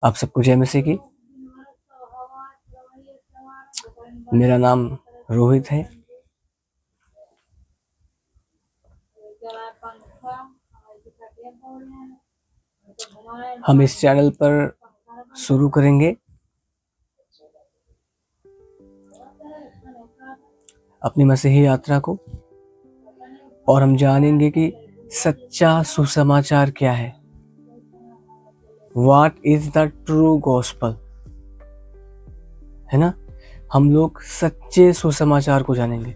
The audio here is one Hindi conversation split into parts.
आप सबको जय मसीह की। मेरा नाम रोहित है। हम इस चैनल पर शुरू करेंगे अपनी मसीही यात्रा को, और हम जानेंगे कि सच्चा सुसमाचार क्या है। What is the true gospel, है ना। हम लोग सच्चे सुसमाचार को जानेंगे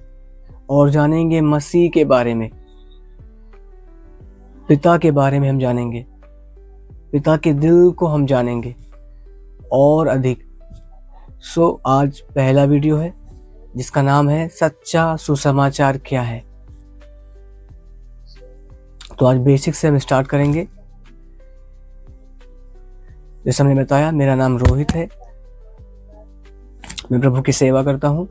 और जानेंगे मसीह के बारे में, पिता के बारे में हम जानेंगे, पिता के दिल को हम जानेंगे और अधिक। आज पहला वीडियो है जिसका नाम है सच्चा सुसमाचार क्या है। तो आज बेसिक से हम स्टार्ट करेंगे। जैसे हमने बताया, मेरा नाम रोहित है, मैं प्रभु की सेवा करता हूँ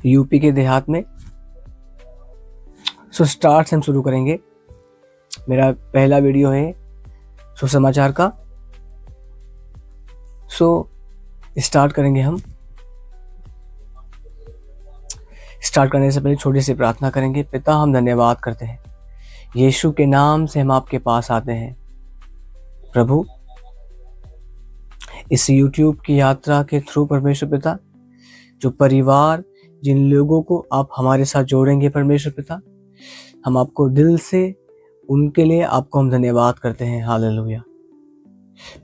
यूपी के देहात में। स्टार्ट से हम शुरू करेंगे। मेरा पहला वीडियो है सुसमाचार का। स्टार्ट करेंगे हम। स्टार्ट करने से पहले छोटी सी प्रार्थना करेंगे। पिता, हम धन्यवाद करते हैं, यीशु के नाम से हम आपके पास आते हैं। प्रभु, इस YouTube की यात्रा के थ्रू परमेश्वर पिता, जो परिवार, जिन लोगों को आप हमारे साथ जोड़ेंगे परमेश्वर पिता, हम आपको दिल से, उनके लिए आपको हम धन्यवाद करते हैं। हालेलुया।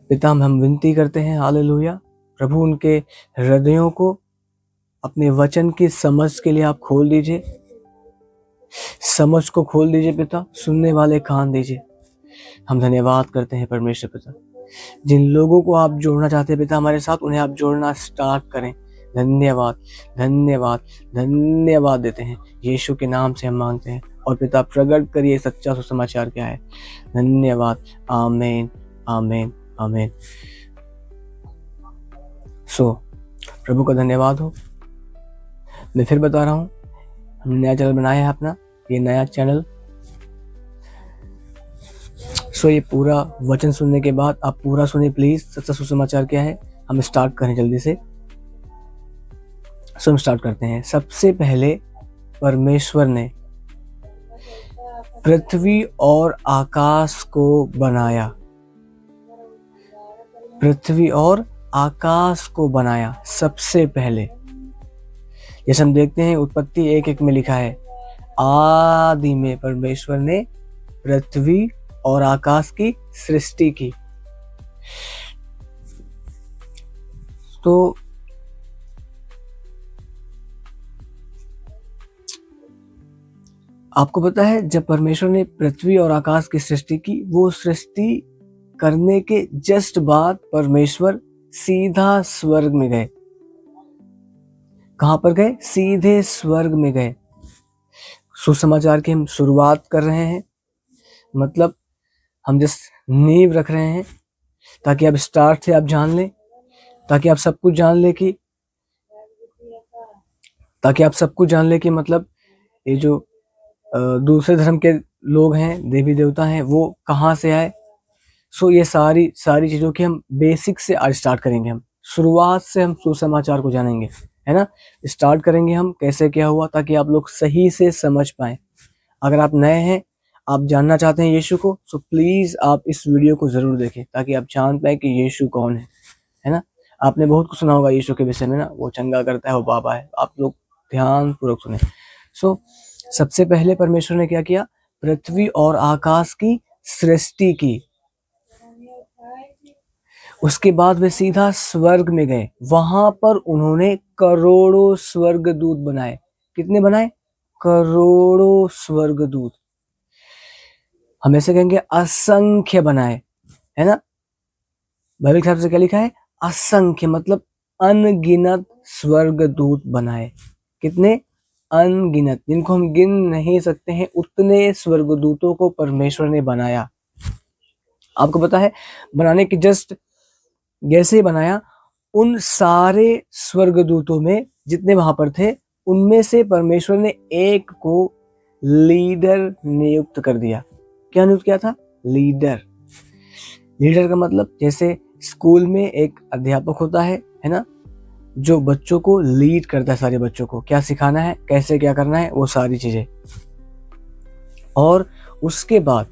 पिता, हम विनती करते हैं, हालेलुया प्रभु, उनके हृदयों को अपने वचन की समझ के लिए आप खोल दीजिए, समझ को खोल दीजिए पिता, सुनने वाले कान दीजिए। हम धन्यवाद करते हैं परमेश्वर पिता, जिन लोगों को आप जोड़ना चाहते हैं पिता हमारे साथ, उन्हें आप जोड़ना स्टार्ट करें। धन्यवाद धन्यवाद धन्यवाद देते हैं, यीशु के नाम से हम मांगते हैं। और पिता, प्रकट करिए सच्चा सुसमाचार क्या है। धन्यवाद। आमीन आमीन आमीन। प्रभु का धन्यवाद हो। मैं फिर बता रहा हूँ, हमने नया चैनल बनाया है अपना, ये नया चैनल। ये पूरा वचन सुनने के बाद आप पूरा सुनिए प्लीज, सच्चा सुसमाचार क्या है। हम स्टार्ट करें जल्दी से। हम स्टार्ट करते हैं। सबसे पहले परमेश्वर ने पृथ्वी और आकाश को बनाया। पृथ्वी और आकाश को बनाया सबसे पहले। जैसे हम देखते हैं उत्पत्ति 1:1 में लिखा है, आदि में परमेश्वर ने पृथ्वी और आकाश की सृष्टि की। तो आपको पता है, जब परमेश्वर ने पृथ्वी और आकाश की सृष्टि की, वो सृष्टि करने के जस्ट बाद परमेश्वर सीधा स्वर्ग में गए। कहां पर गए? सीधे स्वर्ग में गए। सुसमाचार की हम शुरुआत कर रहे हैं, मतलब हम जस्ट नींव रख रहे हैं, ताकि आप स्टार्ट से आप जान लें, ताकि आप सब कुछ जान लें कि मतलब ये जो दूसरे धर्म के लोग हैं, देवी देवता हैं, वो कहाँ से आए। ये सारी चीजों की हम बेसिक से आज स्टार्ट करेंगे। हम शुरुआत से हम सुसमाचार को जानेंगे, है ना। स्टार्ट करेंगे हम कैसे क्या हुआ, ताकि आप लोग सही से समझ पाए। अगर आप नए हैं, आप जानना चाहते हैं यीशु को, तो प्लीज आप इस वीडियो को जरूर देखें, ताकि आप जान पाए कि यीशु कौन है ना। आपने बहुत कुछ सुना होगा यीशु के विषय में ना, वो चंगा करता है, वो बाबा है। आप लोग ध्यान पूर्वक सुने। सबसे पहले परमेश्वर ने क्या किया? पृथ्वी और आकाश की सृष्टि की। उसके बाद वे सीधा स्वर्ग में गए। वहां पर उन्होंने करोड़ों स्वर्गदूत बनाए। कितने बनाए? करोड़ों स्वर्गदूत। हम ऐसे कहेंगे असंख्य बनाए, है ना। बाइबल के हिसाब से क्या लिखा है? असंख्य, मतलब अनगिनत स्वर्गदूत बनाए। कितने? अनगिनत, जिनको हम गिन नहीं सकते हैं, उतने स्वर्गदूतों को परमेश्वर ने बनाया। आपको पता है, बनाने की जस्ट जैसे ही बनाया, उन सारे स्वर्गदूतों में जितने वहां पर थे, उनमें से परमेश्वर ने एक को लीडर नियुक्त कर दिया। क्या नियुक्त किया था? लीडर। लीडर का मतलब जैसे स्कूल में एक अध्यापक होता है ना, जो बच्चों को लीड करता है, सारे बच्चों को क्या सिखाना है, कैसे क्या करना है, वो सारी चीजें। और उसके बाद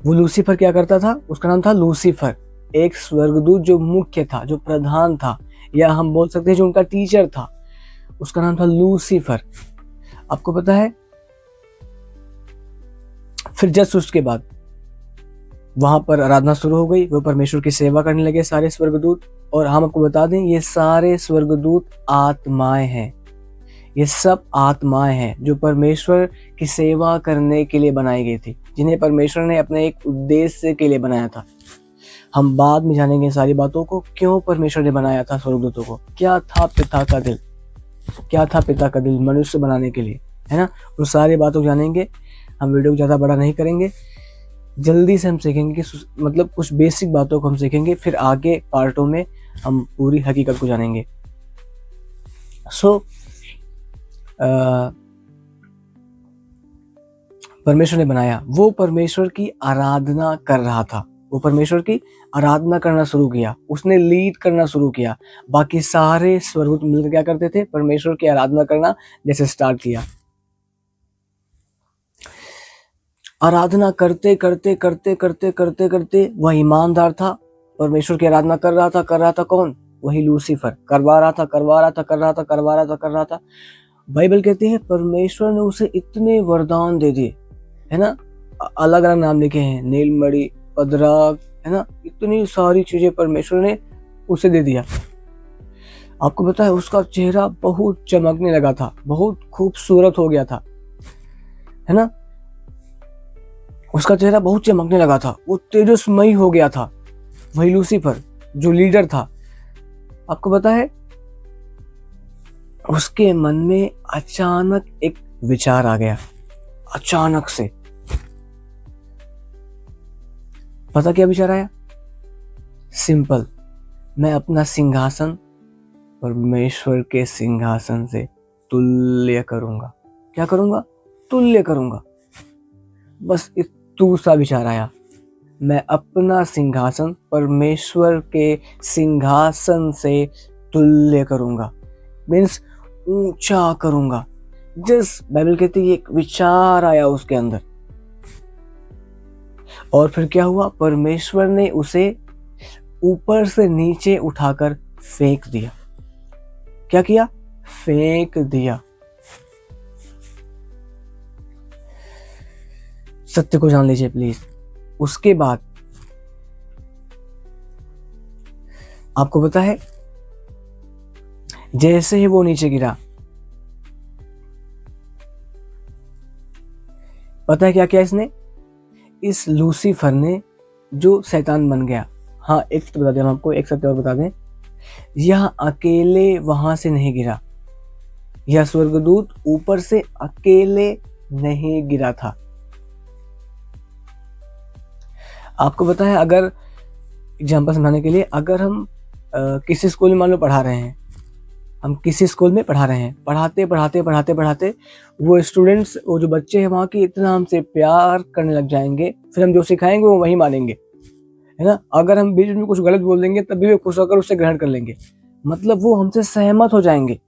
वो लूसीफर क्या करता था, उसका नाम था लूसीफर, एक स्वर्गदूत जो मुख्य था, जो प्रधान था, या हम बोल सकते हैं जो उनका टीचर था, उसका नाम था लूसीफर। आपको पता है फिर जस्ट उसके बाद वहां पर आराधना शुरू हो गई, वो परमेश्वर की सेवा करने लगे सारे स्वर्गदूत। और हम आपको बता दें ये सारे स्वर्गदूत आत्माएं हैं, ये सब आत्माएं हैं जो परमेश्वर की सेवा करने के लिए बनाई गई थी, जिन्हें परमेश्वर ने अपने एक उद्देश्य के लिए बनाया था। हम बाद में जानेंगे सारी बातों को, क्यों परमेश्वर ने बनाया था स्वर्गदूतों को, क्या था पिता का दिल, क्या था पिता का दिल मनुष्य बनाने के लिए, है ना। उन सारी बातों को जानेंगे। हम वीडियो को ज़्यादा बड़ा नहीं करेंगे, जल्दी से हम सीखेंगे कि मतलब कुछ बेसिक बातों को हम सीखेंगे, फिर आगे पार्टों में हम पूरी हकीकत को जानेंगे। परमेश्वर ने बनाया, वो परमेश्वर की आराधना कर रहा था, वो परमेश्वर की आराधना करना शुरू किया, उसने लीड करना शुरू किया। बाकी सारे स्वर्गदूत मिलकर क्या करते थे, परमेश्वर की आराधना करना जैसे स्टार्ट किया। आराधना करते करते करते करते करते करते वह ईमानदार था, परमेश्वर की आराधना कर रहा था कौन, वही लूसीफर करवा रहा था। बाइबल कहती है परमेश्वर ने उसे इतने वरदान दे दिए, है ना, अलग अलग नाम लिखे हैं, नीलमणि, पदराग, है ना, इतनी सारी चीजें परमेश्वर ने उसे दे दिया। आपको पता है उसका चेहरा बहुत चमकने लगा था, बहुत खूबसूरत हो गया था, है ना, उसका चेहरा बहुत चमकने लगा था, वो तेजस्मयी हो गया था, वही लूसीफर जो लीडर था। आपको पता है उसके मन में अचानक एक विचार आ गया, अचानक से। पता क्या विचार आया, सिंपल, मैं अपना सिंहासन परमेश्वर के सिंहासन से तुल्य करूंगा। क्या करूंगा, तुल्य करूंगा। बस इतना सा विचार आया, मैं अपना सिंहासन परमेश्वर के सिंहासन से तुल्य करूंगा, मीन्स ऊंचा करूंगा। जिस बाइबल कहती है एक विचार आया उसके अंदर, और फिर क्या हुआ, परमेश्वर ने उसे ऊपर से नीचे उठाकर फेंक दिया। क्या किया, फेंक दिया। सत्य को जान लीजिए प्लीज। उसके बाद आपको पता है जैसे ही वो नीचे गिरा, पता है क्या किया इसने, इस लूसीफर ने जो शैतान बन गया। हाँ एक सत्य बता दें हम आपको, एक सत्य और बता दें, यह अकेले वहां से नहीं गिरा, यह स्वर्गदूत ऊपर से अकेले नहीं गिरा था। आपको पता है, अगर एग्जाम्पल समझाने के लिए, अगर हम किसी स्कूल में मान लो पढ़ा रहे हैं, हम किसी स्कूल में पढ़ा रहे हैं, पढ़ाते वो स्टूडेंट्स, वो जो बच्चे हैं वहाँ की इतना हमसे प्यार करने लग जाएंगे, फिर हम जो सिखाएंगे वो वही मानेंगे, है ना। अगर हम बीच में कुछ गलत बोल देंगे तब भी वे खुश होकर उससे ग्रहण कर लेंगे, मतलब वो हमसे सहमत हो जाएंगे।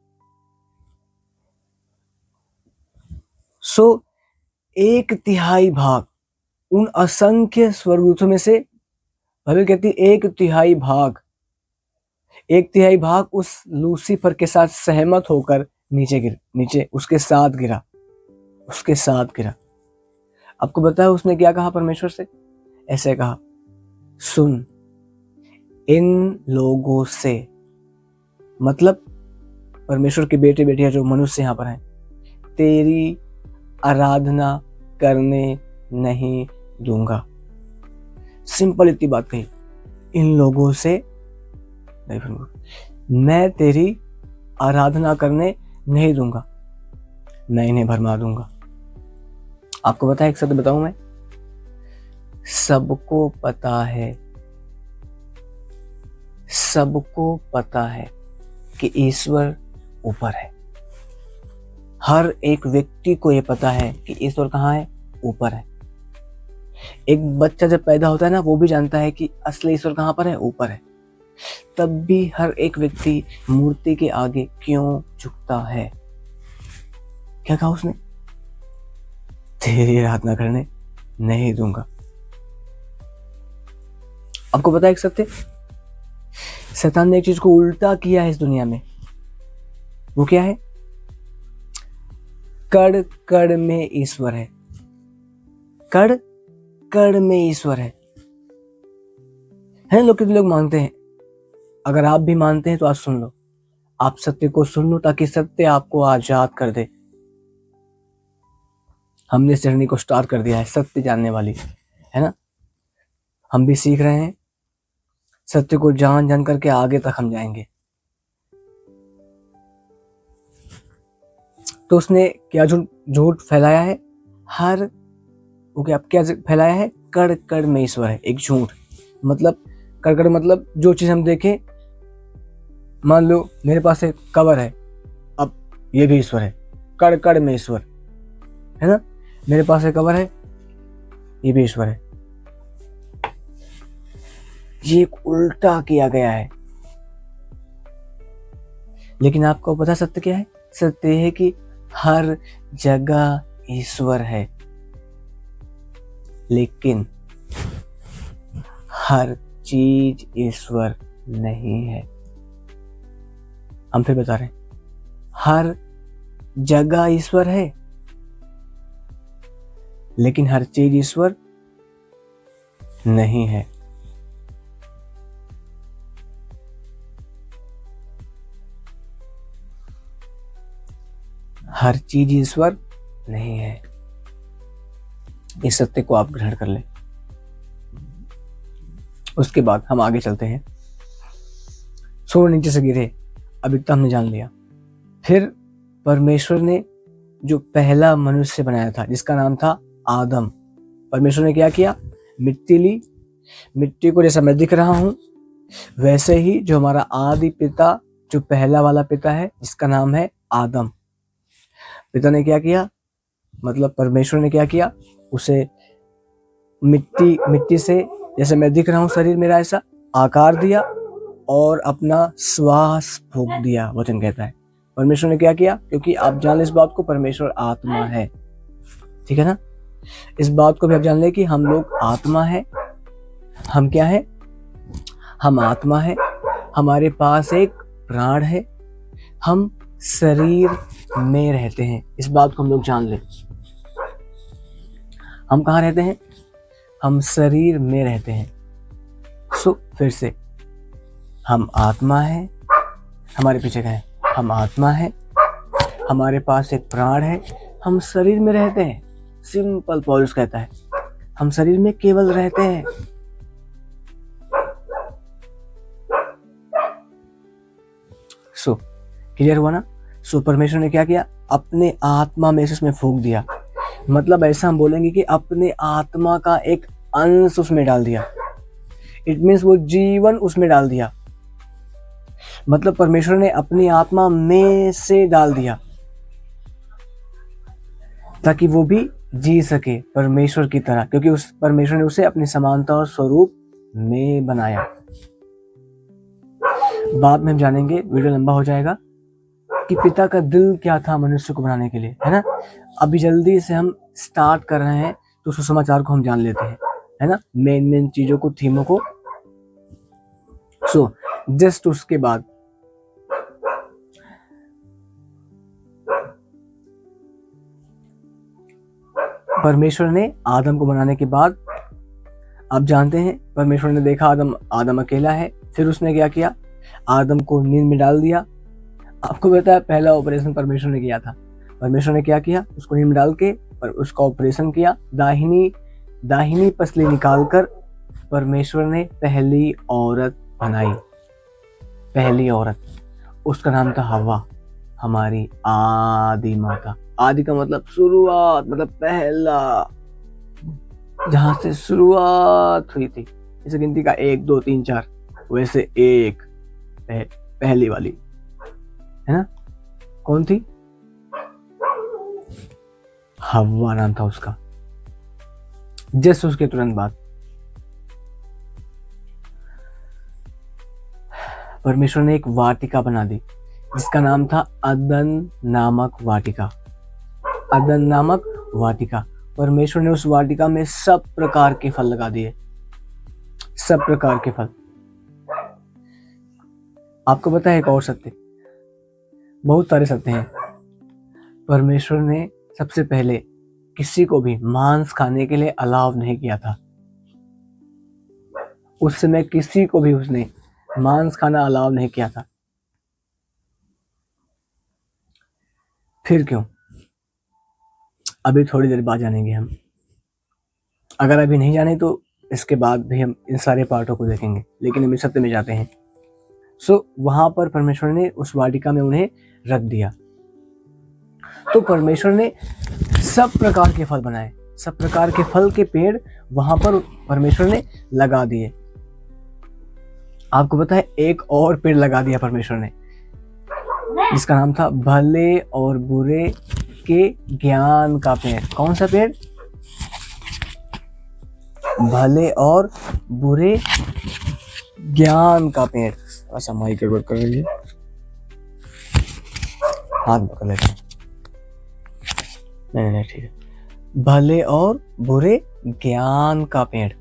सो एक तिहाई भाग उन असंख्य स्वर्गदूतों में से, बाइबल कहती एक तिहाई भाग उस लूसीफर के साथ सहमत होकर नीचे उसके साथ गिरा। आपको पता है उसने क्या कहा परमेश्वर से, ऐसे कहा, सुन, इन लोगों से, मतलब परमेश्वर के बेटे बेटियां जो मनुष्य यहाँ पर हैं, तेरी आराधना करने नहीं दूंगा। सिंपल इतनी बात कही, इन लोगों से मैं तेरी आराधना करने नहीं दूंगा, मैं इन्हें भरमा दूंगा। आपको पता है एक सत्य बताऊं मैं, सबको पता है कि ईश्वर ऊपर है। हर एक व्यक्ति को यह पता है कि ईश्वर कहाँ है, ऊपर है। एक बच्चा जब पैदा होता है ना, वो भी जानता है कि असली ईश्वर कहाँ पर है, ऊपर है। तब भी हर एक व्यक्ति मूर्ति के आगे क्यों झुकता है? क्या कहा उसने? तेरी रात ना करने नहीं दूंगा। आपको पता है एक सत्य, शैतान ने एक चीज को उल्टा किया है इस दुनिया में। वो क्या है? कड़ कड़ में ईश्वर है। कड़ कड़ में ईश्वर है लोग, कितने लोग मानते हैं? अगर आप भी मानते हैं तो आज सुन लो, आप सत्य को सुन लो, ताकि सत्य आपको आजाद कर दे। हमने इस जर्नी को स्टार्ट कर दिया है सत्य जानने वाली, है ना। हम भी सीख रहे हैं, सत्य को जान जान करके आगे तक हम जाएंगे। तो उसने क्या झूठ फैलाया है? क्या फैलाया है? कड़ कड़ में ईश्वर है। एक झूठ मतलब, कड़ मतलब जो चीज हम देखें, मान लो मेरे पास एक कवर है, अब ये भी ईश्वर है, कड़ कड़ में ईश्वर है ना। मेरे पास एक कवर है, ये भी ईश्वर है। ये एक उल्टा किया गया है। लेकिन आपको पता सत्य क्या है? सत्य है कि हर जगह ईश्वर है, लेकिन हर चीज ईश्वर नहीं है। हम फिर बता रहे हैं, हर जगह ईश्वर है, लेकिन हर चीज ईश्वर नहीं है। हर चीज ईश्वर नहीं है। इस सत्य को आप ग्रहण कर ले। उसके बाद हम आगे चलते हैं। सूर्य नीचे से गिरे, अब इतना हमने जान लिया। फिर परमेश्वर ने जो पहला मनुष्य बनाया था, जिसका नाम था आदम, परमेश्वर ने क्या किया? मिट्टी ली। मिट्टी को जैसा मैं दिख रहा हूं, वैसे ही जो हमारा आदि पिता, जो पहला वाला पिता है, जिसका नाम है आदम, पिता ने क्या किया? मतलब परमेश्वर ने क्या किया? उसे मिट्टी से, जैसे मैं दिख रहा हूं, शरीर मेरा ऐसा आकार दिया और अपना श्वास फूंक दिया। वचन कहता है परमेश्वर ने क्या किया, क्योंकि आप जान ले इस बात को, परमेश्वर आत्मा है, ठीक है ना। इस बात को भी आप जान ले कि हम लोग आत्मा है। हम क्या है? हम आत्मा है। हमारे पास एक प्राण है। हम शरीर में रहते हैं। इस बात को हम लोग जान ले। हम कहाँ रहते हैं? हम शरीर में रहते हैं। फिर से, हम आत्मा है। हमारे पीछे का है, हम आत्मा है, हमारे पास एक प्राण है, हम शरीर में रहते हैं। सिंपल पॉलुस कहता है, हम शरीर में केवल रहते हैं। क्लियर हुआ ना। परमेश्वर ने क्या किया? अपने आत्मा में से उसमें फूंक दिया। मतलब ऐसा हम बोलेंगे कि अपने आत्मा का एक अंश उसमें डाल दिया। इट मीन्स वो जीवन उसमें डाल दिया। मतलब परमेश्वर ने अपनी आत्मा में से डाल दिया, ताकि वो भी जी सके परमेश्वर की तरह, क्योंकि उस परमेश्वर ने उसे अपनी समानता और स्वरूप में बनाया। बाद में हम जानेंगे, वीडियो लंबा हो जाएगा, कि पिता का दिल क्या था मनुष्य को बनाने के लिए, है ना। अभी जल्दी से हम स्टार्ट कर रहे हैं, तो सुसमाचार को हम जान लेते हैं, है ना, मेन चीजों को, थीमों को। जस्ट उसके बाद परमेश्वर ने आदम को बनाने के बाद, आप जानते हैं, परमेश्वर ने देखा आदम अकेला है। फिर उसने क्या किया? आदम को नींद में डाल दिया। आपको पता है पहला ऑपरेशन परमेश्वर ने किया था। परमेश्वर ने क्या किया? उसको नींद में डाल के और उसका ऑपरेशन किया। दाहिनी पसली निकालकर परमेश्वर ने पहली औरत बनाई। पहली औरत, उसका नाम था हवा, हमारी आदि माता। आदि का मतलब शुरुआत, मतलब पहला, जहां से शुरुआत हुई थी। जैसे गिनती का 1 2 3 4, वैसे एक पहली वाली, है ना। कौन थी? हव्वा नाम था उसका। जस्ट उसके तुरंत बाद परमेश्वर ने एक वाटिका बना दी जिसका नाम था अदन नामक वाटिका। अदन नामक वाटिका। परमेश्वर ने उस वाटिका में सब प्रकार के फल लगा दिए, सब प्रकार के फल। आपको पता है एक और सत्य, बहुत सारे सत्य हैं। परमेश्वर ने सबसे पहले किसी को भी मांस खाने के लिए अलाउ नहीं किया था। उस समय किसी को भी उसने मांस खाना अलाउ नहीं किया था। फिर क्यों? अभी थोड़ी देर बाद जानेंगे हम। अगर अभी नहीं जाने तो इसके बाद भी हम इन सारे पार्टों को देखेंगे, लेकिन हम इस सत्य में जाते हैं। वहां पर परमेश्वर ने उस वाटिका में उन्हें रख दिया। तो परमेश्वर ने सब प्रकार के फल बनाए, सब प्रकार के फल के पेड़ वहां पर परमेश्वर ने लगा दिए। आपको पता है एक और पेड़ लगा दिया परमेश्वर ने जिसका नाम था भले और बुरे के ज्ञान का पेड़। कौन सा पेड़? भले और बुरे ज्ञान का पेड़। ऐसा माइक गड़बड़ कर रही है, हाथ पकड़ लेते हैं। नहीं ठीक है। भले और बुरे ज्ञान का पेड़।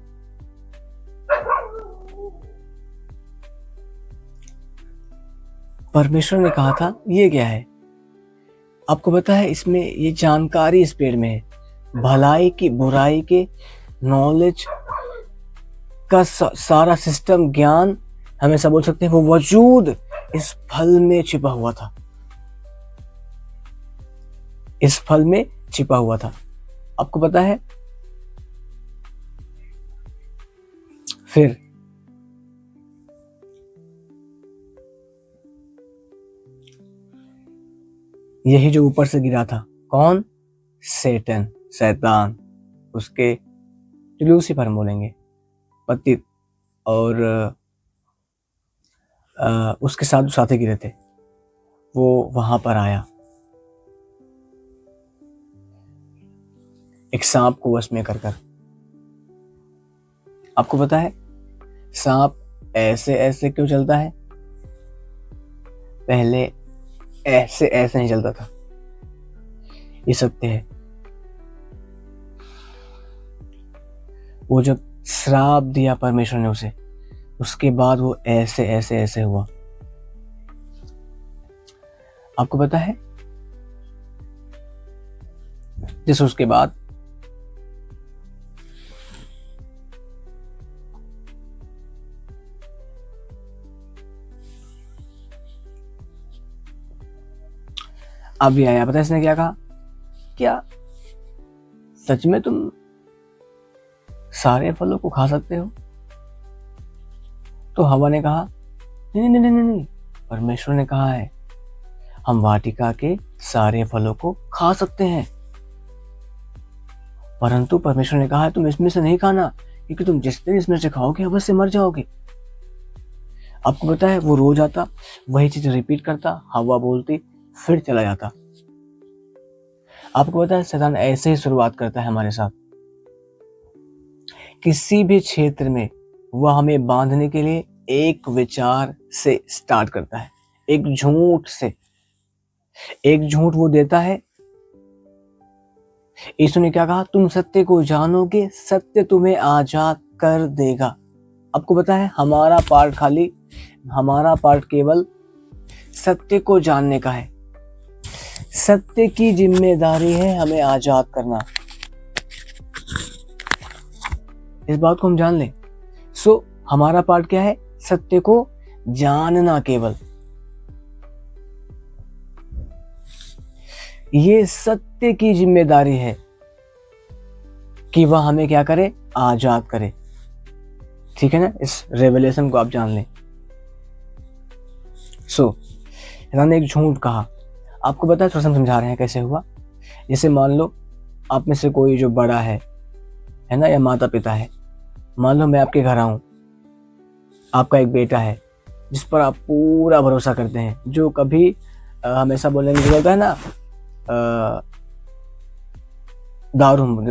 परमेश्वर ने कहा था ये क्या है? आपको पता है इसमें ये जानकारी इस पेड़ में है, भलाई की बुराई के नॉलेज का सारा सिस्टम, ज्ञान, हम ऐसा बोल सकते हैं वो वजूद इस फल में छिपा हुआ था, इस फल में छिपा हुआ था। आपको पता है फिर यही जो ऊपर से गिरा था, कौन? सैटन, शैतान, उसके लूसीफर हम बोलेंगे, पतित, और उसके साथ जो साथी गिरे थे वो वहां पर आया, एक सांप को वश में कर। आपको पता है सांप ऐसे ऐसे क्यों चलता है? पहले ऐसे ऐसे नहीं चलता था, ये सत्य है। वो जब श्राप दिया परमेश्वर ने उसे, उसके बाद वो ऐसे ऐसे ऐसे हुआ। आपको पता है जैसे उसके बाद अभी आया, पता है इसने क्या कहा? क्या सच में तुम सारे फलों को खा सकते हो? तो हवा ने कहा नहीं नहीं नहीं नहीं नहीं, परमेश्वर ने कहा है हम वाटिका के सारे फलों को खा सकते हैं, परंतु परमेश्वर ने कहा है तुम इसमें से नहीं खाना, क्योंकि तुम जिस दिन इसमें से खाओगे अवश्य मर जाओगे। आपको पता है वो रोज आता, वही चीज रिपीट करता, हवा बोलती, फिर चला जाता। आपको पता है शैतान ऐसे ही शुरुआत करता है हमारे साथ। किसी भी क्षेत्र में वह हमें बांधने के लिए एक विचार से स्टार्ट करता है, एक झूठ से। एक झूठ वो देता है। यीशु ने क्या कहा? तुम सत्य को जानोगे, सत्य तुम्हें आजाद कर देगा। आपको पता है हमारा पार्ट केवल सत्य को जानने का है। सत्य की जिम्मेदारी है हमें आजाद करना। इस बात को हम जान लें। हमारा पार्ट क्या है? सत्य को जानना केवल। ये सत्य की जिम्मेदारी है कि वह हमें क्या करे? आजाद करे। ठीक है ना? इस रेवलेशन को आप जान लें। शैतान ने एक झूठ कहा। आपको पता है, थोड़ा सा समझा रहे हैं कैसे हुआ। जैसे मान लो आप में से कोई जो बड़ा है ना, या माता पिता है। मान लो मैं आपके घर आऊं, आपका एक बेटा है जिस पर आप पूरा भरोसा करते हैं, जो कभी हमेशा बोलने की जरूरत है ना, दारू लेते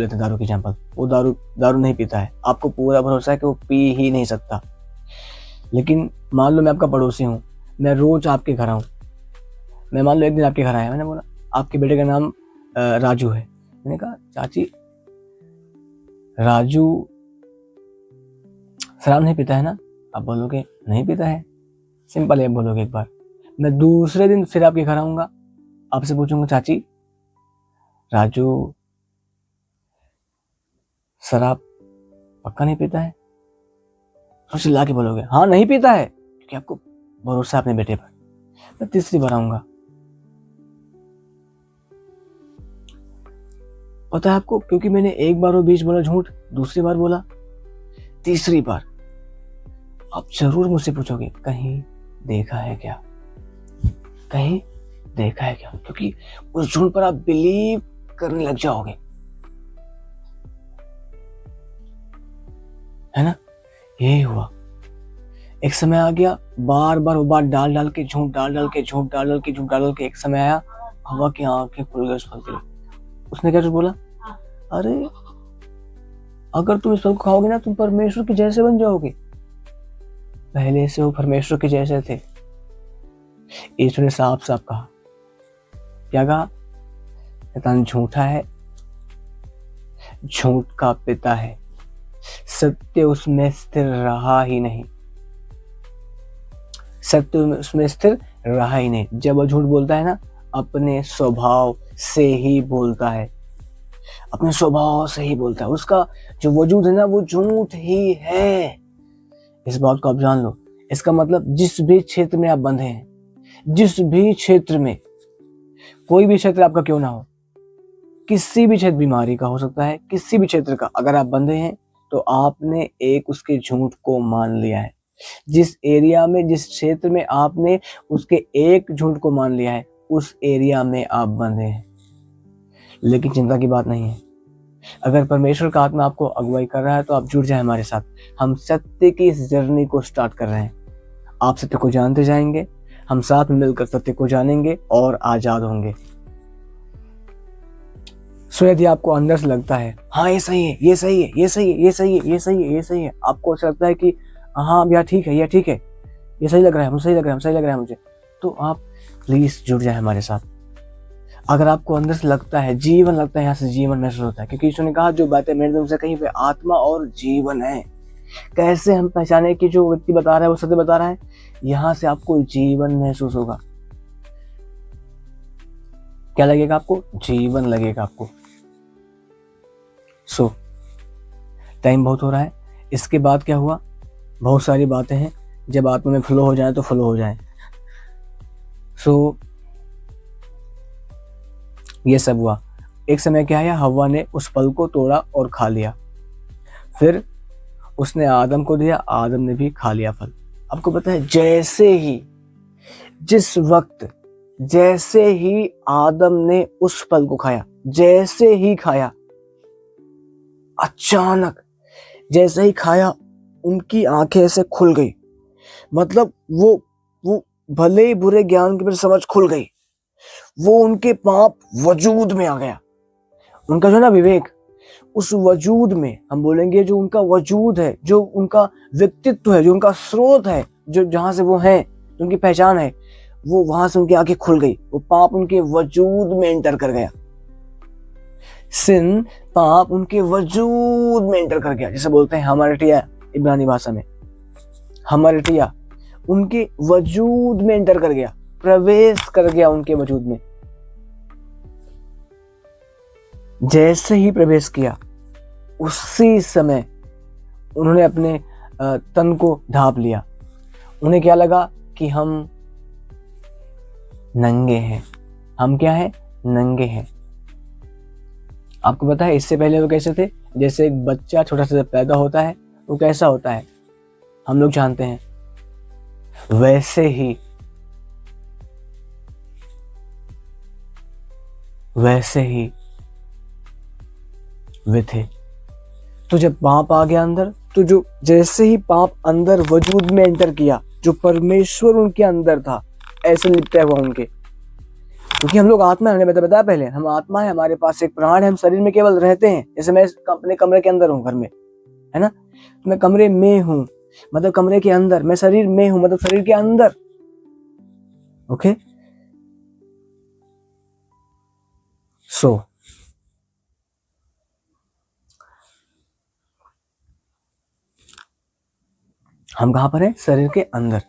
हैं, दारू की एग्जाम्पल, वो दारू नहीं पीता है, आपको पूरा भरोसा है कि वो पी ही नहीं सकता। लेकिन मान लो मैं आपका पड़ोसी हूँ, मैं रोज आपके घर आऊँ, मैं मान लो एक दिन आपके घर आया, मैंने बोला आपके बेटे का नाम राजू है, मैंने कहा चाची राजू शराब नहीं पीता है ना? आप बोलोगे नहीं पीता है, सिंपल है बोलोगे एक बार। मैं दूसरे दिन फिर आपके घर आऊंगा, आपसे पूछूंगा चाची राजू शराब पक्का नहीं पीता है? तो चिल्ला के बोलोगे हाँ नहीं पीता है, क्योंकि आपको भरोसा है अपने बेटे पर। मैं तीसरी बार आऊंगा, पता है आपको, क्योंकि मैंने एक बार वो बीच बोला झूठ, दूसरी बार बोला, तीसरी बार आप जरूर मुझसे पूछोगे कहीं देखा है क्या, कहीं देखा है क्या, क्योंकि उस झूठ पर आप बिलीव करने लग जाओगे, है ना? यही हुआ। एक समय आ गया, बार बार वो बात डाल डाल के झूठ डाल के एक समय आया, हवा की आंखें खुल गई उस फल के लिए। उसने क्या बोला, अरे अगर तुम इस फल को खाओगे ना तुम परमेश्वर के जैसे बन जाओगे, पहले से वो परमेश्वर के जैसे थे। यीशु ने साफ साफ कहा, क्या कहा? शैतान झूठा है, झूठ का पिता है, सत्य उसमें स्थिर रहा ही नहीं, सत्य उसमें स्थिर रहा ही नहीं। जब वो झूठ बोलता है ना, अपने स्वभाव से ही बोलता है, अपने स्वभाव से ही बोलता है, उसका जो वजूद है ना वो झूठ ही है। इस बात को आप जान लो। इसका मतलब जिस भी क्षेत्र में आप बंधे हैं, जिस भी क्षेत्र में, कोई भी क्षेत्र आपका क्यों ना हो, किसी भी क्षेत्र, बीमारी का हो सकता है, किसी भी क्षेत्र का, अगर आप बंधे हैं तो आपने एक उसके झूठ को मान लिया है। जिस एरिया में, जिस क्षेत्र में आपने उसके एक झूठ को मान लिया है, उस एरिया में आप बंधे हैं। लेकिन चिंता की बात नहीं है, अगर परमेश्वर का आत्मा आपको अगुवाई कर रहा है तो आप जुड़ जाए हमारे साथ। हम सत्य की इस जर्नी को स्टार्ट कर रहे हैं। आप सत्य को जानते जाएंगे, हम साथ में मिलकर सत्य को जानेंगे और आजाद होंगे। सो यदि आपको अंदर से लगता है हाँ ये सही है, ये सही है, ये सही है, ये सही है, ये सही है, ये सही है, आपको ऐसा लगता है कि हाँ यार ठीक है, ये ठीक है, ये सही लग रहा है, मुझे सही लग रहा है, सही लग रहा है मुझे, तो आप प्लीज जुड़ जाए हमारे साथ। अगर आपको अंदर से लगता है, जीवन लगता है, यहाँ से जीवन महसूस होता है, क्योंकि यीशु ने कहा जो बातें मैंने तुमसे कहीं पे आत्मा और जीवन है। कैसे हम पहचाने कि जो व्यक्ति बता रहा है वो सत्य बता रहा है? यहाँ से आपको जीवन महसूस होगा। क्या लगेगा आपको? जीवन लगेगा आपको। सो टाइम बहुत हो रहा है। इसके बाद क्या हुआ? बहुत सारी बातें हैं, जब आत्मा में फ्लो हो जाए तो फ्लो हो जाए। सो ये सब हुआ। एक समय क्या है, हव्वा ने उस फल को तोड़ा और खा लिया, फिर उसने आदम को दिया, आदम ने भी खा लिया फल। आपको पता है, जैसे ही, जिस वक्त, जैसे ही आदम ने उस फल को खाया, जैसे ही खाया, अचानक जैसे ही खाया उनकी आंखें ऐसे खुल गई। मतलब वो भले ही बुरे ज्ञान के प्रति समझ खुल गई, वो उनके पाप वजूद में आ गया। उनका जो ना विवेक, उस वजूद में, हम बोलेंगे जो उनका वजूद है, जो उनका व्यक्तित्व है, जो उनका स्रोत है, जो जहां से वो है, जो उनकी पहचान है, वो वहां से उनकी आंखें खुल गई। वो पाप उनके वजूद में एंटर कर गया। सिन, पाप उनके वजूद में एंटर कर गया। जैसे बोलते हैं हमरटिया इब्रानी भाषा में, हमरटिया, उनके वजूद में एंटर कर गया, प्रवेश कर गया उनके वजूद में। जैसे ही प्रवेश किया, उसी समय उन्होंने अपने तन को ढांप लिया। उन्हें क्या लगा कि हम नंगे हैं। हम क्या हैं? नंगे हैं। आपको पता है इससे पहले वो कैसे थे? जैसे एक बच्चा छोटा सा पैदा होता है वो कैसा होता है, हम लोग जानते हैं। वैसे ही वे थे। तो जब पाप आ गया अंदर, तो जो जैसे ही पाप अंदर वजूद में एंटर किया, जो परमेश्वर उनके अंदर था ऐसे लिपटा हुआ उनके, क्योंकि हम लोग आत्मा है, मैंने बताया पहले, हम आत्मा है, हमारे पास एक प्राण है, हम शरीर में केवल रहते हैं। जैसे मैं अपने कमरे के अंदर हूँ घर में, है ना, मैं कमरे में हूँ मतलब कमरे के अंदर, मैं शरीर में हूँ मतलब शरीर के अंदर। ओके, सो हम कहां पर है? शरीर के अंदर।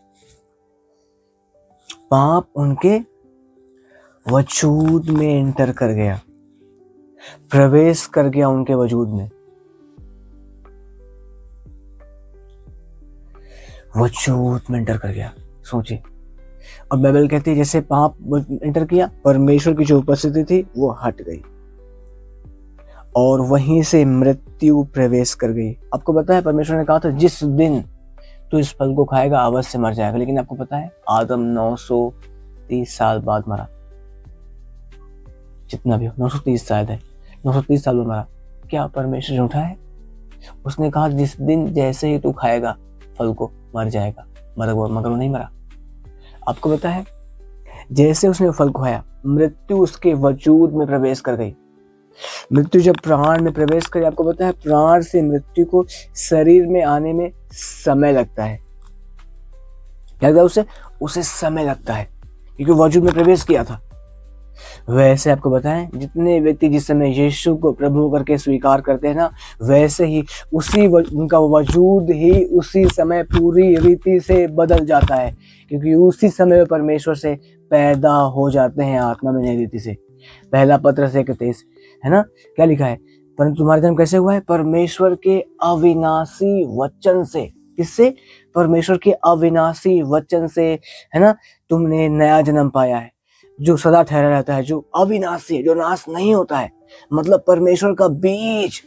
पाप उनके वजूद में एंटर कर गया, प्रवेश कर गया उनके वजूद में, वजूद में एंटर कर गया। सोचिए, और बाइबल कहती है जैसे पाप एंटर किया, परमेश्वर की जो उपस्थिति थी वो हट गई और वहीं से मृत्यु प्रवेश कर गई। आपको पता है परमेश्वर ने कहा था जिस दिन तू इस फल को खाएगा अवश्य मर जाएगा, लेकिन आपको पता है आदम 930 साल बाद मरा। जितना भी हो, 930 शायद है, 930 साल में मरा। क्या परमेश्वर झूठा है? उसने कहा जिस दिन जैसे ही तू खाएगा फल को मर जाएगा, मगर वो नहीं मरा। आपको पता है जैसे उसने फल को खाया मृत्यु उसके वजूद में प्रवेश कर गई। मृत्यु जब प्राण में प्रवेश करे, आपको पता है प्राण से मृत्यु को शरीर में आने में समय लगता है। क्या लगता है उसे समय लगता है क्योंकि वजूद में प्रवेश किया था। वैसे आपको बताएं जितने व्यक्ति जिस समय यीशु को प्रभु करके स्वीकार करते हैं ना, वैसे ही उनका वजूद ही उसी समय पूरी रीति से बदल जाता है, क्योंकि उसी समय परमेश्वर से पैदा हो जाते हैं आत्मा में नई रीति से। पहला पत्रस 1:23 है ना, क्या लिखा है? परंतु तुम्हारा जन्म कैसे हुआ है? परमेश्वर के अविनाशी वचन से। किससे? परमेश्वर के अविनाशी वचन से, है ना, तुमने नया जन्म पाया है जो सदा ठहरा रहता है, जो अविनाशी है, जो नाश नहीं होता है। मतलब परमेश्वर का बीज,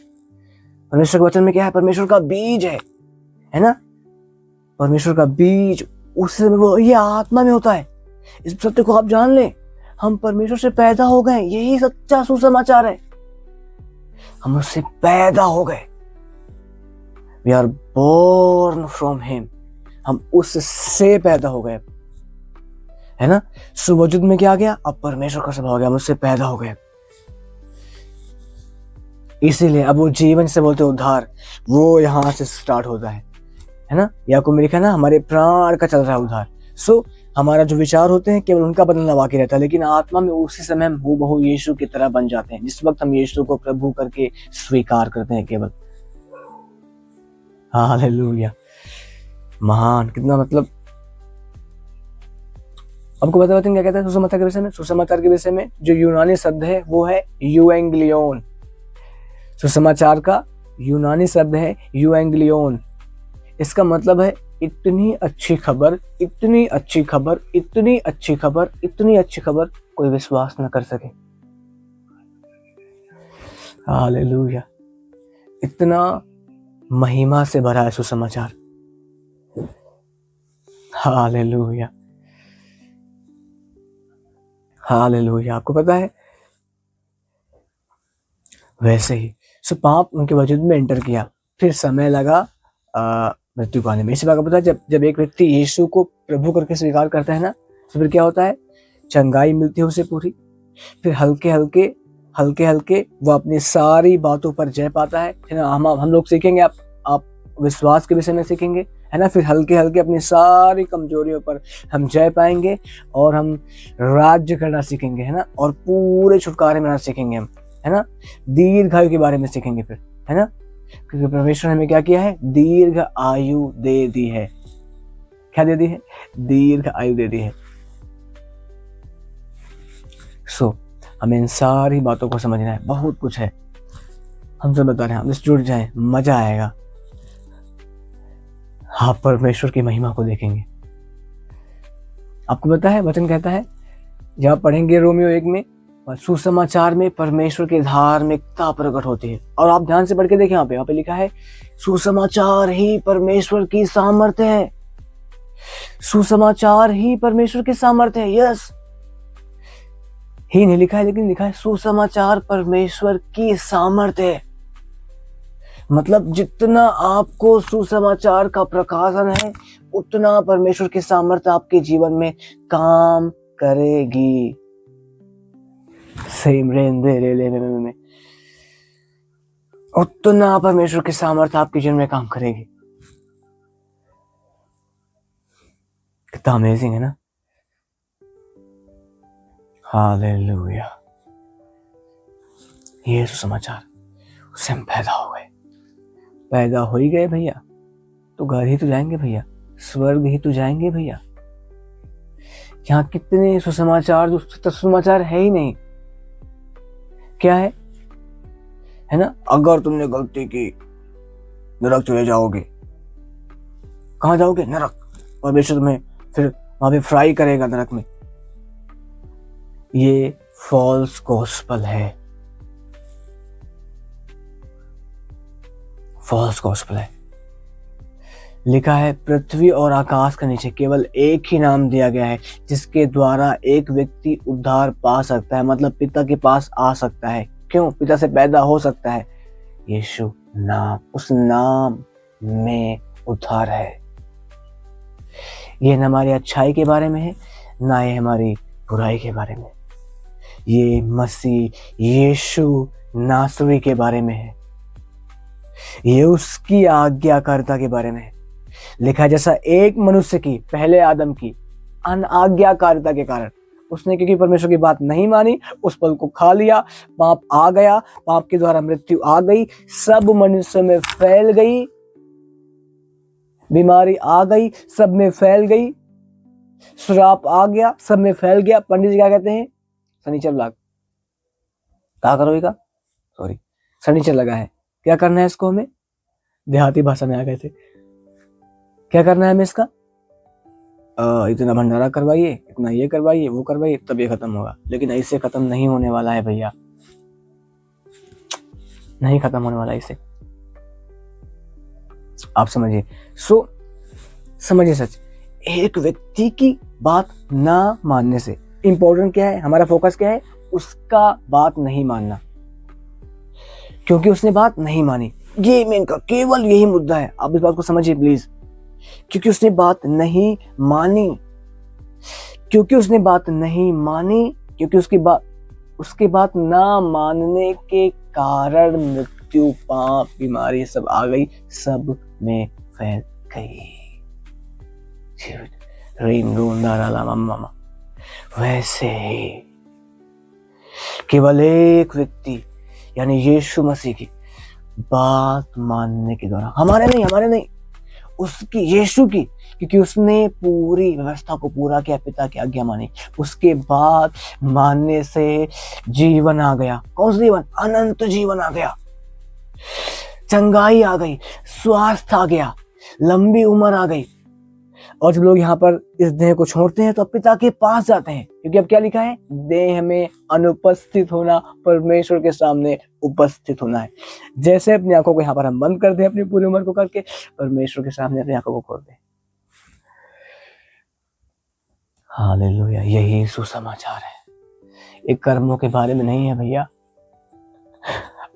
परमेश्वर के वचन में क्या है? परमेश्वर का बीज है ना, परमेश्वर का बीज उससे वो ये आत्मा में होता है। इस सत्य को आप जान लें, हम परमेश्वर से पैदा हो गए, यही सच्चा सुसमाचार है। हम उससे पैदा हो गए, we are born from him, हम उससे पैदा हो गए, है ना। सुवजूद में क्या आ गया? अब परमेश्वर का स्वभाव हो गया, हम उससे पैदा हो गए। इसीलिए अब वो जीवन से बोलते उद्धार, वो यहां से स्टार्ट होता है ना। याकूब में लिखा ना, हमारे प्राण का चल रहा है उद्धार। सो हमारा जो विचार होते हैं केवल उनका बदलना बाकी रहता है, लेकिन आत्मा में उसी समय हम हूबहू यीशु की तरह बन जाते हैं, जिस वक्त हम यीशु को प्रभु करके स्वीकार करते हैं केवल। हालेलुया, महान कितना, मतलब आपको बता क्या कहता है सुसमाचार के विषय में? सुसमाचार के विषय में जो यूनानी शब्द है वो है यूएंग्लियोन। सुसमाचार का यूनानी शब्द है यूएंग्लियोन। इसका मतलब है इतनी अच्छी खबर, इतनी अच्छी खबर, इतनी अच्छी खबर, इतनी अच्छी खबर कोई विश्वास न कर सके। हालेलुया, इतना महिमा से भरा है सुसमाचार। Hallelujah, hallelujah. आपको पता है वैसे ही पाप उनके वजूद में एंटर किया, फिर समय लगा मृत्यु को आने में। इसी बात का पता है जब एक व्यक्ति यीशु को प्रभु करके स्वीकार करता है ना, तो फिर क्या होता है? चंगाई मिलती है उसे पूरी। फिर हल्के हल्के वो अपनी सारी बातों पर जय पाता है ना। हम लोग सीखेंगे, आप विश्वास के विषय में सीखेंगे, है ना। फिर हल्के हल्के अपनी सारी कमजोरियों पर हम जय पाएंगे और हम राज्य करना सीखेंगे, है ना, और पूरे छुटकारे में सीखेंगे हम, है ना। दीर्घायु के बारे में सीखेंगे फिर, है ना, क्योंकि परमेश्वर ने हमें क्या किया है? दीर्घ आयु दे दी है। क्या दे दी है? दीर्घ आयु दे दी है। सो हमें इन सारी बातों को समझना है, बहुत कुछ है, हम सब बता रहे हैं, हम इससे जुड़ जाएं, मजा आएगा। आप परमेश्वर की महिमा को देखेंगे। आपको पता है वचन कहता है, जब आप पढ़ेंगे रोमियो 1 में, सुसमाचार में परमेश्वर की धार्मिकता प्रकट होती है। और आप ध्यान से पढ़ के देखें, यहाँ पे लिखा है सुसमाचार ही परमेश्वर की सामर्थ्य है। सुसमाचार ही परमेश्वर की सामर्थ्य है। यस, ही नहीं लिखा है, लेकिन लिखा है सुसमाचार परमेश्वर की सामर्थ्य है। मतलब जितना आपको सुसमाचार का प्रकाशन है, उतना परमेश्वर की सामर्थ्य आपके जीवन में काम करेगी। सेम रेन दे रे ले में उतना परमेश्वर की सामर्थ्य आपके जीवन में काम करेगी। कितना अमेजिंग है ना। हालेलुया। ये सुसमाचार, उससे हम पैदा हो गए। पैदा हो ही गए भैया तो घर ही तो जाएंगे भैया, स्वर्ग ही तो जाएंगे भैया। यहाँ कितने सुसमाचार, जो सुसमाचार है ही नहीं। क्या है ना, अगर तुमने गलती की नरक चले जाओगे। कहाँ जाओगे? नरक। परमेश्वर तुम्हें फिर वहां पे फ्राई करेगा नरक में। ये फॉल्स गॉस्पल है, फॉल्स गॉस्पल है। लिखा है पृथ्वी और आकाश के नीचे केवल एक ही नाम दिया गया है जिसके द्वारा एक व्यक्ति उद्धार पा सकता है, मतलब पिता के पास आ सकता है। क्यों? पिता से पैदा हो सकता है। यीशु नाम, उस नाम में उद्धार है। ये न हमारी अच्छाई के बारे में है, ना ये हमारी बुराई के बारे में। ये मसीह यीशु नासरी के बारे में है। ये उसकी आज्ञाकारिता के बारे में है। लिखा है जैसा एक मनुष्य की, पहले आदम की अनाज्ञाकारिता के कारण उसने, क्योंकि परमेश्वर की बात नहीं मानी, उस फल को खा लिया, पाप आ गया, पाप के द्वारा मृत्यु आ गई, सब मनुष्य में फैल गई, बीमारी आ गई, सब में फैल गई, श्राप आ गया, सब में फैल गया। पंडित जी क्या कहते हैं? शनिचर लाग क्या करोगा? सॉरी, शनिचर लगा है, क्या करना है इसको? हमें देहाती भाषा में आ गए थे, क्या करना है हमें इसका? इतना भंडारा करवाइए, इतना ये करवाइए, वो करवाइए, तब ये खत्म होगा। लेकिन ऐसे खत्म नहीं होने वाला है भैया, नहीं खत्म होने वाला इसे। आप समझिए। समझिए सच, एक व्यक्ति की बात ना मानने से इंपॉर्टेंट क्या है? हमारा फोकस क्या है? उसका बात नहीं मानना, क्योंकि उसने बात नहीं मानी। ये मेन का केवल यही मुद्दा है। आप इस बात को समझिए प्लीज। क्योंकि उसने बात नहीं मानी, क्योंकि उसने बात नहीं मानी, क्योंकि उसके बात ना मानने के कारण मृत्यु, पाप, बीमारी सब आ गई, सब में फैल गई। वैसे ही केवल एक व्यक्ति यानी यीशु मसीह की बात मानने के द्वारा, हमारे नहीं, उसकी, यीशु की, क्योंकि उसने पूरी व्यवस्था को पूरा किया, पिता की आज्ञा मानी, उसके बाद मानने से जीवन आ गया। कौन सा जीवन? अनंत जीवन आ गया, चंगाई आ गई, स्वास्थ्य आ गया, लंबी उम्र आ गई। और जब लोग यहाँ पर इस देह को छोड़ते हैं तो पिता के पास जाते हैं, क्योंकि अब क्या लिखा है? देह में अनुपस्थित होना, परमेश्वर के सामने उपस्थित होना है। जैसे अपनी आंखों को यहाँ पर हम बंद कर दें अपनी पूरी उम्र को करके, परमेश्वर के सामने अपनी आंखों को खोल दें। हालेलुया। यही सुसमाचार है। एक कर्मों के बारे में नहीं है भैया।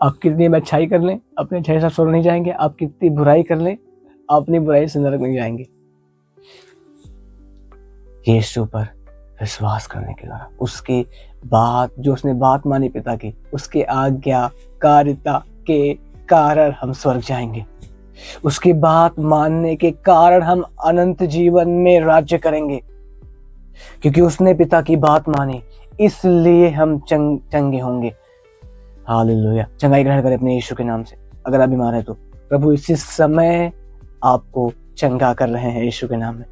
आप कितनी अच्छाई कर लें, अपने अच्छाई से स्वर्ग नहीं जाएंगे। आप कितनी बुराई कर लें, अपनी बुराई से नरक नहीं जाएंगे। यीशु पर विश्वास करने के द्वारा, उसकी बात, जो उसने बात मानी पिता की, उसके आज्ञाकारिता के कारण हम स्वर्ग जाएंगे। उसकी बात मानने के कारण हम अनंत जीवन में राज्य करेंगे, क्योंकि उसने पिता की बात मानी, इसलिए हम चंगे होंगे। हालेलुया। चंगाई ग्रहण करें अपने यीशु के नाम से। अगर आप बीमार है तो प्रभु इसी समय आपको चंगा कर रहे हैं यीशु के नाम में।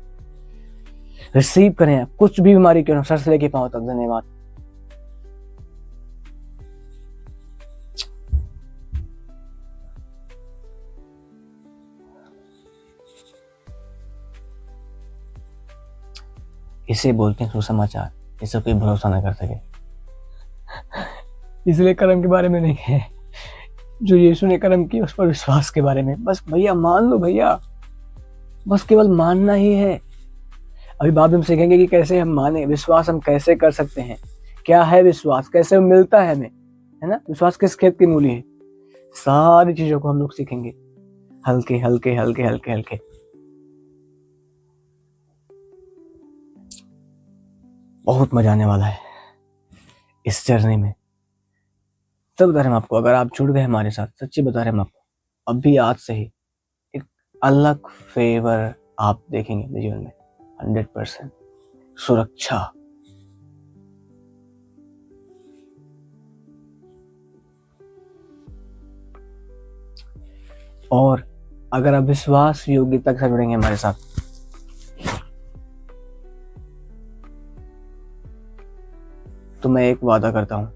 रिसीव करें आप, कुछ भी बीमारी क्यों ना, सर से लेके पांव तक। धन्यवाद। इसे बोलते हैं सुसमाचार, इसे कोई भरोसा न कर सके। इसलिए कर्म के बारे में नहीं है, जो यीशु ने कर्म किया उस पर विश्वास के बारे में। बस भैया मान लो भैया, बस केवल मानना ही है। अभी बाद में सीखेंगे कि कैसे हम माने, विश्वास हम कैसे कर सकते हैं, क्या है विश्वास, कैसे मिलता है हमें, है ना। विश्वास किस खेत की मूली है। सारी चीजों को हम लोग सीखेंगे हल्के हल्के हल्के हल्के हल्के। बहुत मजा आने वाला है इस जर्नी में। सब बता रहे हैं हम आपको, अगर आप जुड़ गए हमारे साथ, सच्ची बता रहे हैं हम आपको, अभी आज से ही एक अलग फेवर आप देखेंगे अपने जीवन में। 100% सुरक्षा। और अगर आप विश्वास योग्यता के साथ जुड़ेंगे हमारे साथ, तो मैं एक वादा करता हूं,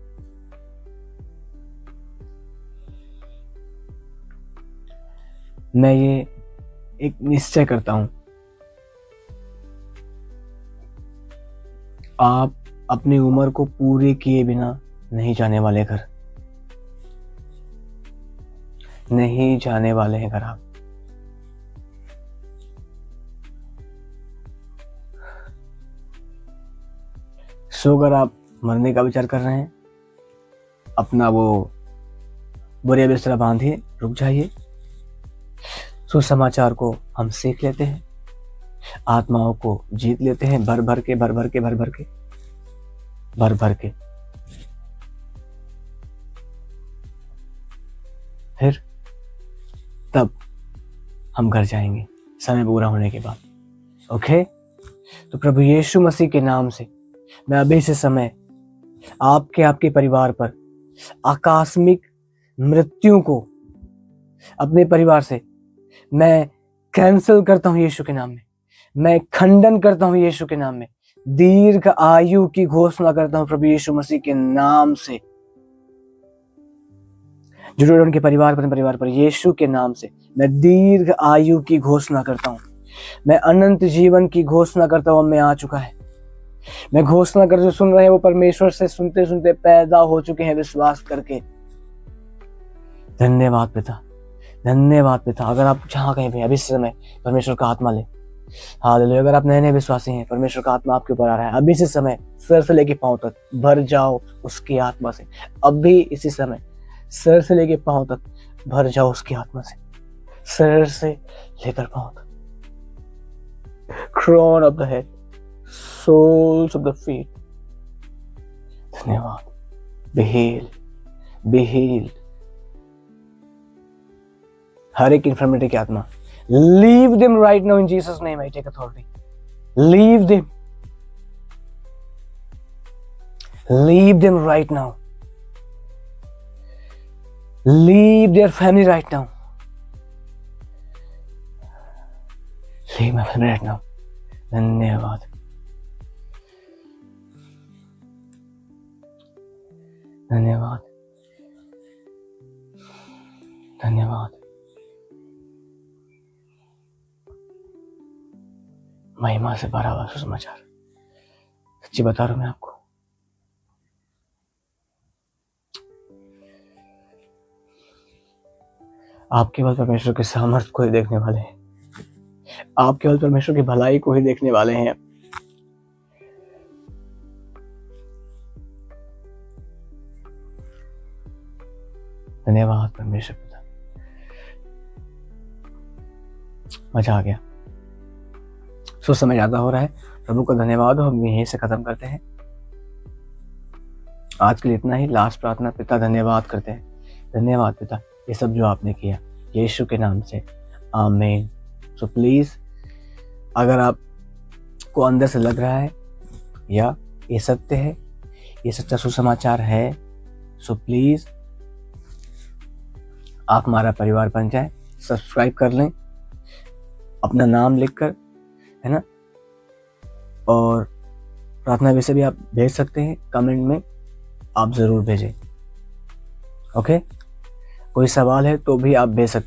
मैं ये एक निश्चय करता हूं, आप अपनी उम्र को पूरी किए बिना नहीं जाने वाले घर, नहीं जाने वाले हैं घर आप। सो अगर आप मरने का विचार कर रहे हैं, अपना वो बोरिया बिस्तरा बांधिए, रुक जाइए। सुसमाचार को हम सीख लेते हैं, आत्माओं को जीत लेते हैं, भर भर के भर भर के भर भर के भर भर के। फिर तब हम घर जाएंगे समय पूरा होने के बाद। ओके, तो प्रभु यीशु मसीह के नाम से मैं अभी से समय आपके परिवार पर आकस्मिक मृत्यु को अपने परिवार से मैं कैंसिल करता हूं यीशु के नाम में। मैं खंडन करता हूं यीशु के नाम में। दीर्घ आयु की घोषणा करता हूं प्रभु यीशु मसीह के नाम से। जुड़े उनके परिवार पर, परिवार पर यीशु के नाम से मैं दीर्घ आयु की घोषणा करता हूं। मैं अनंत जीवन की घोषणा करता हूं। मैं आ चुका है। मैं घोषणा कर जो सुन रहे हैं वो परमेश्वर से सुनते सुनते पैदा हो चुके हैं विश्वास करके। धन्यवाद पिता, धन्यवाद पिता। अगर आप जहाँ कहीं भी अभी समय परमेश्वर का आत्मा ले, हालेलुया। अगर आप नए नए विश्वासी हैं, परमेश्वर का आत्मा आपके ऊपर आ रहा है, अभी से समय सर से लेके पांव तक भर जाओ उसकी आत्मा से। अभी इसी समय सर से लेके पांव तक भर जाओ उसकी आत्मा से, सर से लेकर पांव तक। crown of the head, soles of the feet. धन्यवाद। be healed, be healed। हर एक इन्फर्मिटी की आत्मा, leave them right now in Jesus name। I take authority। leave them, leave them right now। leave their family right now। leave my family right now। धन्यवाद, धन्यवाद, धन्यवाद। महिमा से भरा हुआ सुसमाचार, सच्ची बता रहा हूं मैं आपको। आप केवल परमेश्वर के सामर्थ्य को ही देखने वाले हैं। आप केवल परमेश्वर की भलाई को ही देखने वाले हैं। धन्यवाद परमेश्वर पिता, मजा आ गया। सो समय ज्यादा हो रहा है। प्रभु को धन्यवाद हो। हम यहीं से खत्म करते हैं आज के लिए, इतना ही। लास्ट प्रार्थना, पिता धन्यवाद करते हैं। धन्यवाद पिता, ये सब जो आपने किया यीशु के नाम से, आमीन। सो प्लीज, अगर आपको अंदर से लग रहा है या ये सत्य है, ये सच्चा सुसमाचार है, सो प्लीज आप हमारा परिवार बन जाए। सब्सक्राइब कर लें, अपना नाम लिखकर, है ना। और प्रार्थना विषय भी आप भेज सकते हैं कमेंट में, आप जरूर भेजें। ओके, कोई सवाल है तो भी आप भेज सकते हैं।